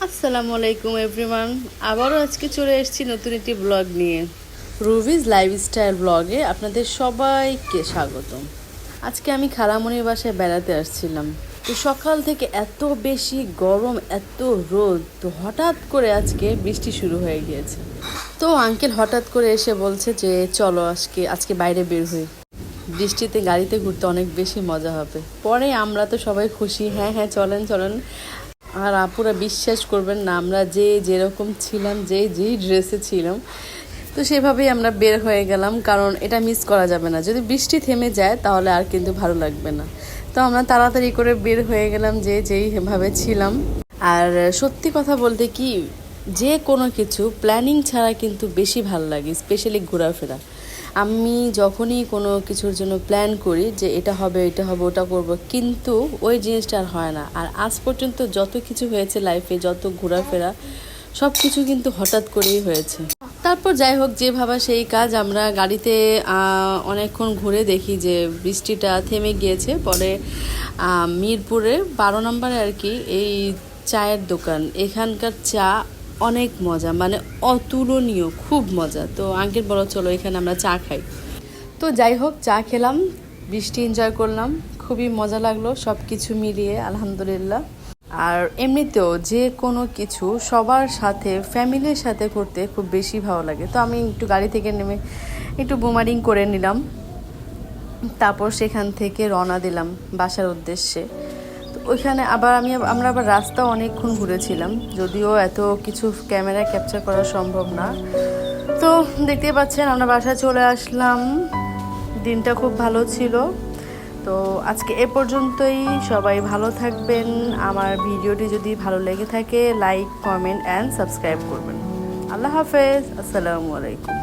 আসসালামু আলাইকুম এভরিওয়ান। আবারও আজকে চলে এসেছি নতুন একটি ব্লগ নিয়ে। রুবিজ লাইফস্টাইল ব্লগে আপনাদের সবাইকে স্বাগতম। আজকে আমি খালামণির বাসায় বেড়াতে আসছিলাম। তো সকাল থেকে এত বেশি গরম, এত রোদ, তো হঠাৎ করে আজকে বৃষ্টি শুরু হয়ে গিয়েছে। তো আঙ্কেল হঠাৎ করে এসে বলছে যে চলো আজকে বাইরে বের হই, বৃষ্টিতে গাড়িতে ঘুরতে অনেক বেশি মজা হবে। পরে আমরা তো সবাই খুশি, হ্যাঁ হ্যাঁ চলেন চলেন। আর আপুরা বিশ্বাস করবেন না, আমরা যেরকম ছিলাম, যেই ড্রেসে ছিলাম, তো সেভাবেই আমরা বের হয়ে গেলাম, কারণ এটা মিস করা যাবে না। যদি বৃষ্টি থেমে যায় তাহলে আর কিন্তু ভালো লাগবে না। তো আমরা তাড়াতাড়ি করে বের হয়ে গেলাম যেইভাবে ছিলাম। আর সত্যি কথা বলতে কি, যে কোনো কিছু প্ল্যানিং ছাড়া কিন্তু বেশি ভালো লাগে, স্পেশালি ঘোরাফেরা। আমি যখনই কোনো কিছুর জন্য প্ল্যান করি যে এটা হবে ওটা করব, কিন্তু ওই জিনিসটা আর হয় না। আর আজ পর্যন্ত যত কিছু হয়েছে লাইফে, যত ঘোরাফেরা, সব কিছু কিন্তু হঠাৎ করেই হয়েছে। তারপর যাই হোক, যে ভাবা সেই কাজ। আমরা গাড়িতে অনেকক্ষণ ঘুরে দেখি যে বৃষ্টিটা থেমে গিয়েছে। পরে মিরপুরে 12 নম্বরে আর কি এই চায়ের দোকান, এখানকার চা অনেক মজা, মানে অতুলনীয়, খুব মজা। তো আঙ্কেল বলো চলো এখানে আমরা চা খাই। তো যাই হোক, চা খেলাম, বৃষ্টি এনজয় করলাম, খুবই মজা লাগলো সব কিছু মিলিয়ে, আলহামদুলিল্লাহ। আর এমনিতেও যে কোনো কিছু সবার সাথে, ফ্যামিলির সাথে করতে খুব বেশি ভালো লাগে। তো আমি একটু গাড়ি থেকে নেমে একটু বুমারিং করে নিলাম, তারপর সেখান থেকে রওনা দিলাম বাসার উদ্দেশ্যে। তো ওইখানে আমরা আবার রাস্তা অনেকক্ষণ ঘুরেছিলাম, যদিও এত কিছু ক্যামেরা ক্যাপচার করা সম্ভব না। তো দেখতে পাচ্ছেন আমরা বাসায় চলে আসলাম, দিনটা খুব ভালো ছিল। তো আজকে এ পর্যন্তই, সবাই ভালো থাকবেন। আমার ভিডিওটি যদি ভালো লেগে থাকে লাইক, কমেন্ট অ্যান্ড সাবস্ক্রাইব করবেন। আল্লাহ হাফেজ, আসসালামু আলাইকুম।